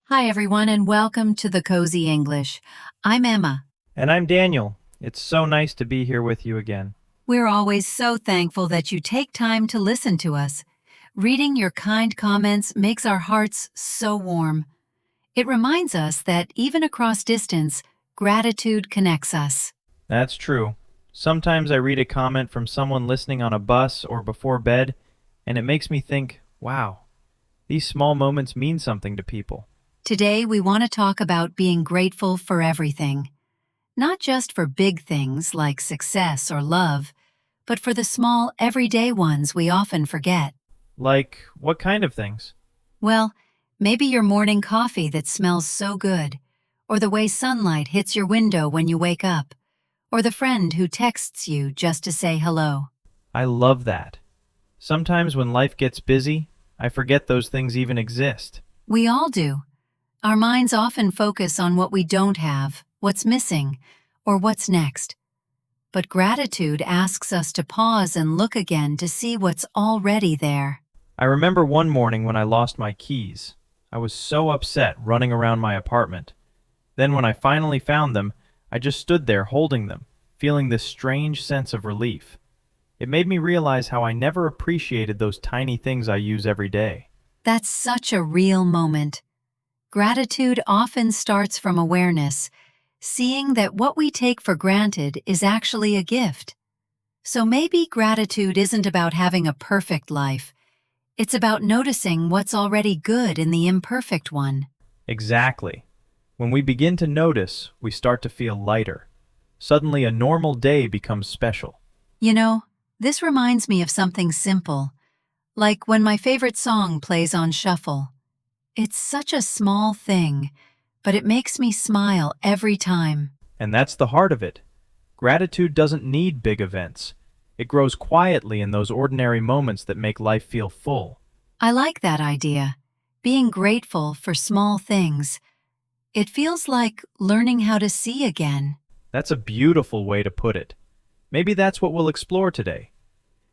Hi, everyone, and welcome to the Cozy English. I'm Emma. And I'm Daniel. It's so nice to be here with you again. We're always so thankful that you take time to listen to us. Reading your kind comments makes our hearts so warm. It reminds us that even across distance, gratitude connects us. That's true. Sometimes I read a comment from someone listening on a bus or before bed, and it makes me think, wow, these small moments mean something to people. Today, we want to talk about being grateful for everything. Not just for big things like success or love, but for the small, everyday ones we often forget. Like, what kind of things? Well, maybe your morning coffee that smells so good, or the way sunlight hits your window when you wake up, or the friend who texts you just to say hello. I love that. Sometimes when life gets busy, I forget those things even exist. We all do. Our minds often focus on what we don't have, what's missing, or what's next. But gratitude asks us to pause and look again to see what's already there. I remember one morning when I lost my keys. I was so upset running around my apartment. Then when I finally found them, I just stood there holding them, feeling this strange sense of relief. It made me realize how I never appreciated those tiny things I use every day. That's such a real moment. Gratitude often starts from awareness, seeing that what we take for granted is actually a gift. So maybe gratitude isn't about having a perfect life. It's about noticing what's already good in the imperfect one. Exactly. When we begin to notice, we start to feel lighter. Suddenly a normal day becomes special. You know, this reminds me of something simple, like when my favorite song plays on shuffle. It's such a small thing, but it makes me smile every time. And that's the heart of it. Gratitude doesn't need big events. It grows quietly in those ordinary moments that make life feel full. I like that idea, being grateful for small things. It feels like learning how to see again. That's a beautiful way to put it. Maybe that's what we'll explore today.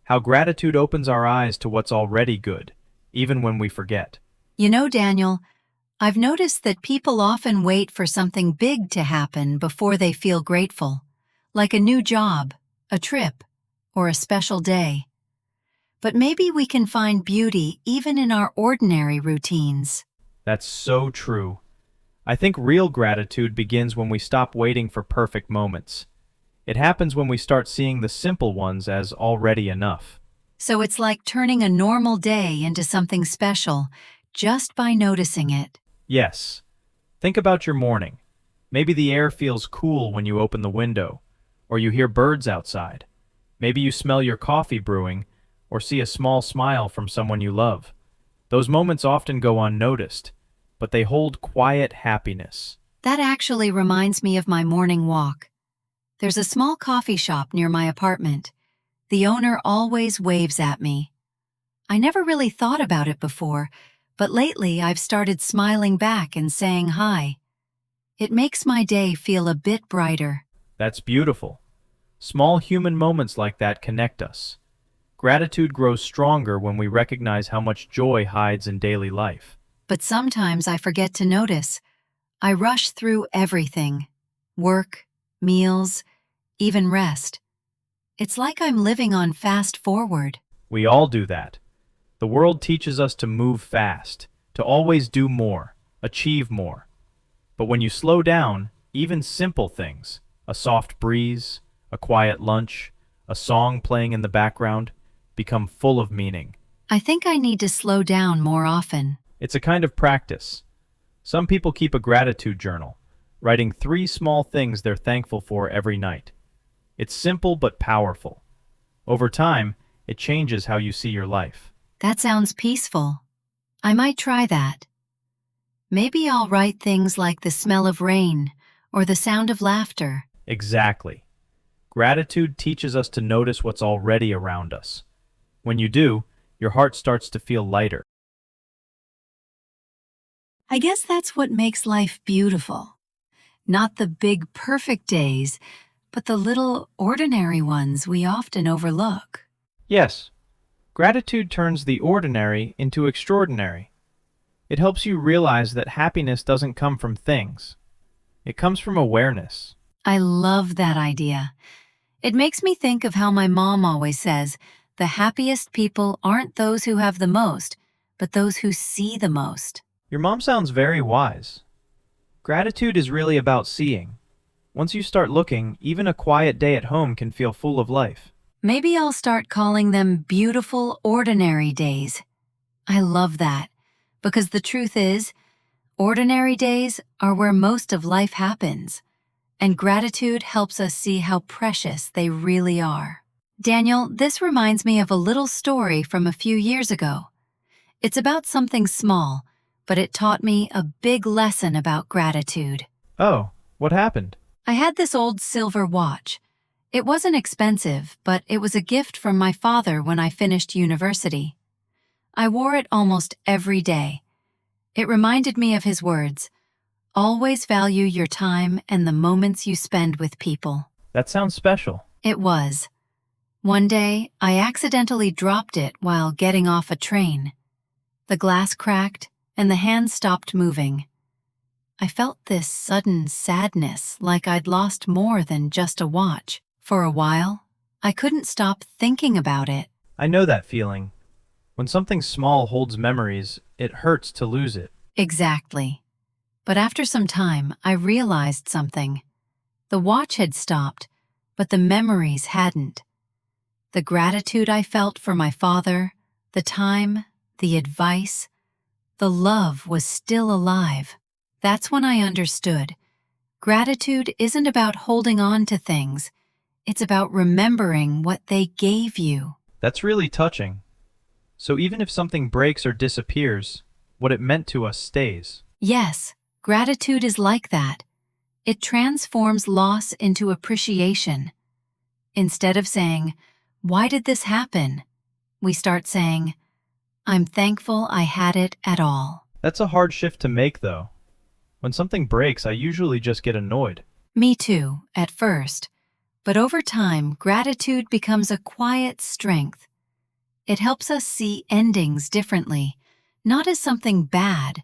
How gratitude opens our eyes to what's already good, even when we forget. You know, Daniel, I've noticed that people often wait for something big to happen before they feel grateful, like a new job, a trip, or a special day. But maybe we can find beauty even in our ordinary routines. That's so true. I think real gratitude begins when we stop waiting for perfect moments. It happens when we start seeing the simple ones as already enough. So it's like turning a normal day into something special just by noticing it. Yes. Think about your morning. Maybe the air feels cool when you open the window, or you hear birds outside. Maybe you smell your coffee brewing, or see a small smile from someone you love. Those moments often go unnoticed, but they hold quiet happiness. That actually reminds me of my morning walk. There's a small coffee shop near my apartment. The owner always waves at me. I never really thought about it before, but lately I've started smiling back and saying hi. It makes my day feel a bit brighter. That's beautiful. Small human moments like that connect us. Gratitude grows stronger when we recognize how much joy hides in daily life. But sometimes I forget to notice. I rush through everything. Work, meals, even rest. It's like I'm living on fast forward. We all do that. The world teaches us to move fast, to always do more, achieve more. But when you slow down, even simple things, a soft breeze, a quiet lunch, a song playing in the background, become full of meaning. I think I need to slow down more often. It's a kind of practice. Some people keep a gratitude journal, writing 3 small things they're thankful for every night. It's simple but powerful. Over time, it changes how you see your life. That sounds peaceful. I might try that. Maybe I'll write things like the smell of rain or the sound of laughter. Exactly. Gratitude teaches us to notice what's already around us. When you do, your heart starts to feel lighter. I guess that's what makes life beautiful. Not the big perfect days, but the little ordinary ones we often overlook. Yes, gratitude turns the ordinary into extraordinary. It helps you realize that happiness doesn't come from things. It comes from awareness. I love that idea. It makes me think of how my mom always says, the happiest people aren't those who have the most, but those who see the most. Your mom sounds very wise. Gratitude is really about seeing. Once you start looking, even a quiet day at home can feel full of life. Maybe I'll start calling them beautiful, ordinary days. I love that, because the truth is, ordinary days are where most of life happens, and gratitude helps us see how precious they really are. Daniel, this reminds me of a little story from a few years ago. It's about something small, but it taught me a big lesson about gratitude. Oh, what happened? I had this old silver watch. It wasn't expensive, but it was a gift from my father when I finished university. I wore it almost every day. It reminded me of his words, "Always value your time and the moments you spend with people." That sounds special. It was. One day, I accidentally dropped it while getting off a train. The glass cracked, and the hand stopped moving. I felt this sudden sadness, like I'd lost more than just a watch. For a while, I couldn't stop thinking about it. I know that feeling. When something small holds memories, it hurts to lose it. Exactly. But after some time, I realized something. The watch had stopped, but the memories hadn't. The gratitude I felt for my father, the time, the advice, the love was still alive. That's when I understood. Gratitude isn't about holding on to things. It's about remembering what they gave you. That's really touching. So even if something breaks or disappears, what it meant to us stays. Yes, gratitude is like that. It transforms loss into appreciation. Instead of saying, "Why did this happen?" we start saying, "I'm thankful I had it at all." That's a hard shift to make, though. When something breaks, I usually just get annoyed. Me too, at first. But over time, gratitude becomes a quiet strength. It helps us see endings differently, not as something bad,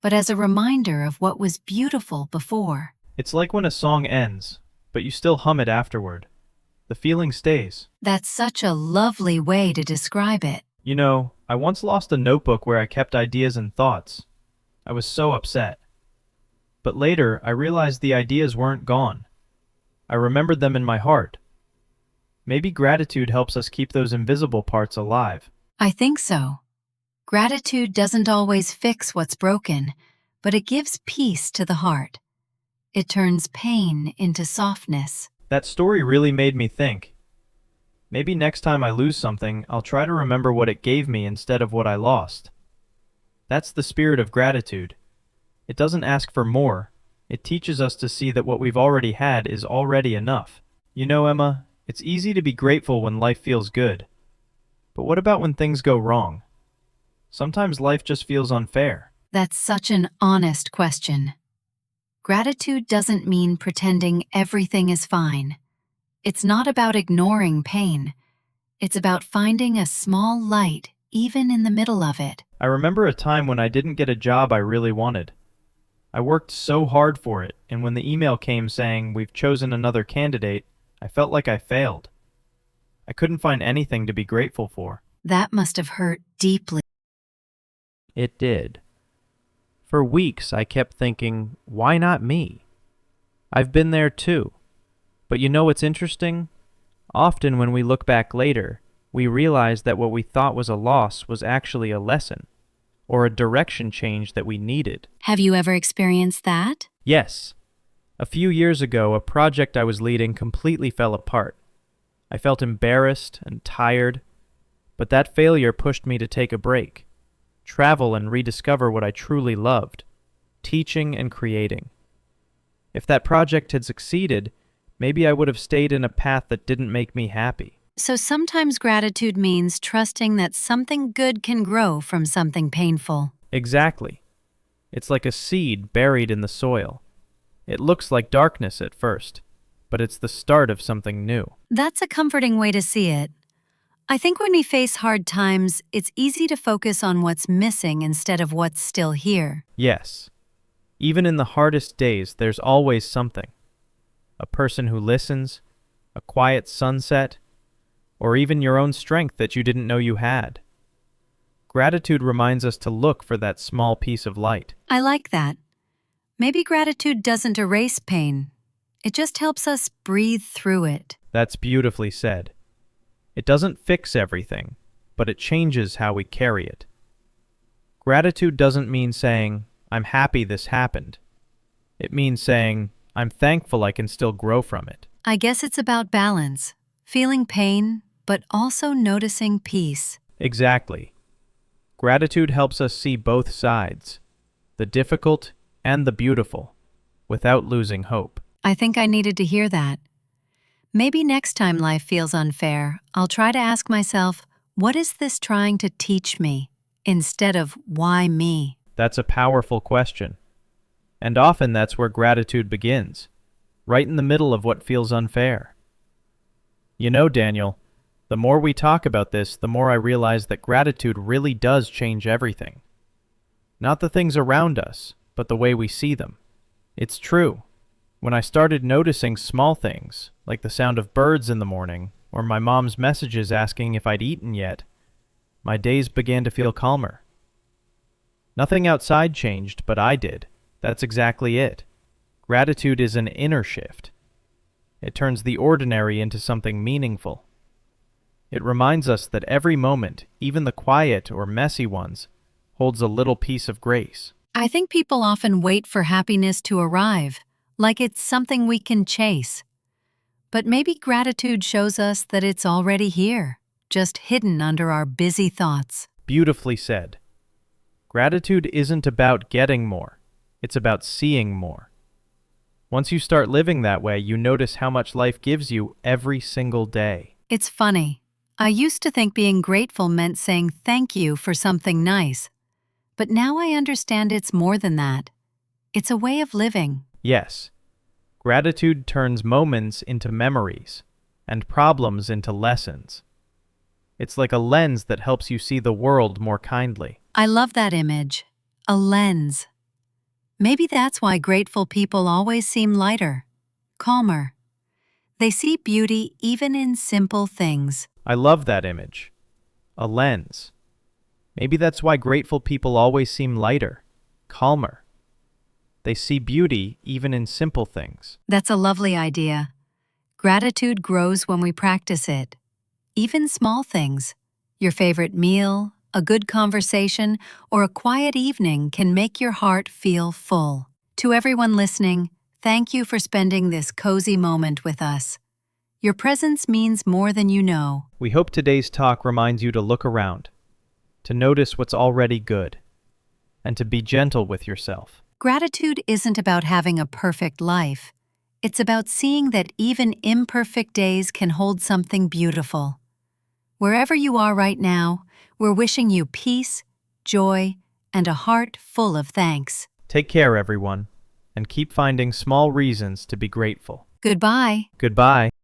but as a reminder of what was beautiful before. It's like when a song ends, but you still hum it afterward. The feeling stays. That's such a lovely way to describe it. You know, I once lost a notebook where I kept ideas and thoughts. I was so upset. But later, I realized the ideas weren't gone. I remembered them in my heart. Maybe gratitude helps us keep those invisible parts alive. I think so. Gratitude doesn't always fix what's broken, but it gives peace to the heart. It turns pain into softness. That story really made me think. Maybe next time I lose something, I'll try to remember what it gave me instead of what I lost. That's the spirit of gratitude. It doesn't ask for more. It teaches us to see that what we've already had is already enough. You know, Emma, it's easy to be grateful when life feels good. But what about when things go wrong? Sometimes life just feels unfair. That's such an honest question. Gratitude doesn't mean pretending everything is fine. It's not about ignoring pain. It's about finding a small light, even in the middle of it. I remember a time when I didn't get a job I really wanted. I worked so hard for it, and when the email came saying, "We've chosen another candidate," I felt like I failed. I couldn't find anything to be grateful for. That must have hurt deeply. It did. For weeks, I kept thinking, why not me? I've been there too. But you know what's interesting? Often when we look back later, we realize that what we thought was a loss was actually a lesson, or a direction change that we needed. Have you ever experienced that? Yes. A few years ago, a project I was leading completely fell apart. I felt embarrassed and tired, but that failure pushed me to take a break, travel and rediscover what I truly loved, teaching and creating. If that project had succeeded, maybe I would have stayed in a path that didn't make me happy. So sometimes gratitude means trusting that something good can grow from something painful. Exactly. It's like a seed buried in the soil. It looks like darkness at first, but it's the start of something new. That's a comforting way to see it. I think when we face hard times, it's easy to focus on what's missing instead of what's still here. Yes, even in the hardest days, there's always something. A person who listens, a quiet sunset, or even your own strength that you didn't know you had. Gratitude reminds us to look for that small piece of light. I like that. Maybe gratitude doesn't erase pain. It just helps us breathe through it. That's beautifully said. It doesn't fix everything, but it changes how we carry it. Gratitude doesn't mean saying, "I'm happy this happened." It means saying, "I'm thankful I can still grow from it." I guess it's about balance, feeling pain, but also noticing peace. Exactly. Gratitude helps us see both sides, the difficult and the beautiful, without losing hope. I think I needed to hear that. Maybe next time life feels unfair, I'll try to ask myself, what is this trying to teach me? Instead of, why me? That's a powerful question. And often that's where gratitude begins, right in the middle of what feels unfair. You know, Daniel, the more we talk about this, the more I realize that gratitude really does change everything. Not the things around us, but the way we see them. It's true. When I started noticing small things, like the sound of birds in the morning, or my mom's messages asking if I'd eaten yet, my days began to feel calmer. Nothing outside changed, but I did. That's exactly it. Gratitude is an inner shift. It turns the ordinary into something meaningful. It reminds us that every moment, even the quiet or messy ones, holds a little piece of grace. I think people often wait for happiness to arrive, like it's something we can chase. But maybe gratitude shows us that it's already here, just hidden under our busy thoughts. Beautifully said. Gratitude isn't about getting more. It's about seeing more. Once you start living that way, you notice how much life gives you every single day. It's funny. I used to think being grateful meant saying thank you for something nice. But now I understand it's more than that. It's a way of living. Yes, gratitude turns moments into memories and problems into lessons. It's like a lens that helps you see the world more kindly. I love that image. A lens. Maybe that's why grateful people always seem lighter, calmer. They see beauty even in simple things. I love that image. A lens. Maybe that's why grateful people always seem lighter, calmer. They see beauty even in simple things. That's a lovely idea. Gratitude grows when we practice it. Even small things. Your favorite meal, a good conversation, or a quiet evening can make your heart feel full. To everyone listening, thank you for spending this cozy moment with us. Your presence means more than you know. We hope today's talk reminds you to look around, to notice what's already good, and to be gentle with yourself. Gratitude isn't about having a perfect life. It's about seeing that even imperfect days can hold something beautiful. Wherever you are right now, we're wishing you peace, joy, and a heart full of thanks. Take care, everyone, and keep finding small reasons to be grateful. Goodbye. Goodbye.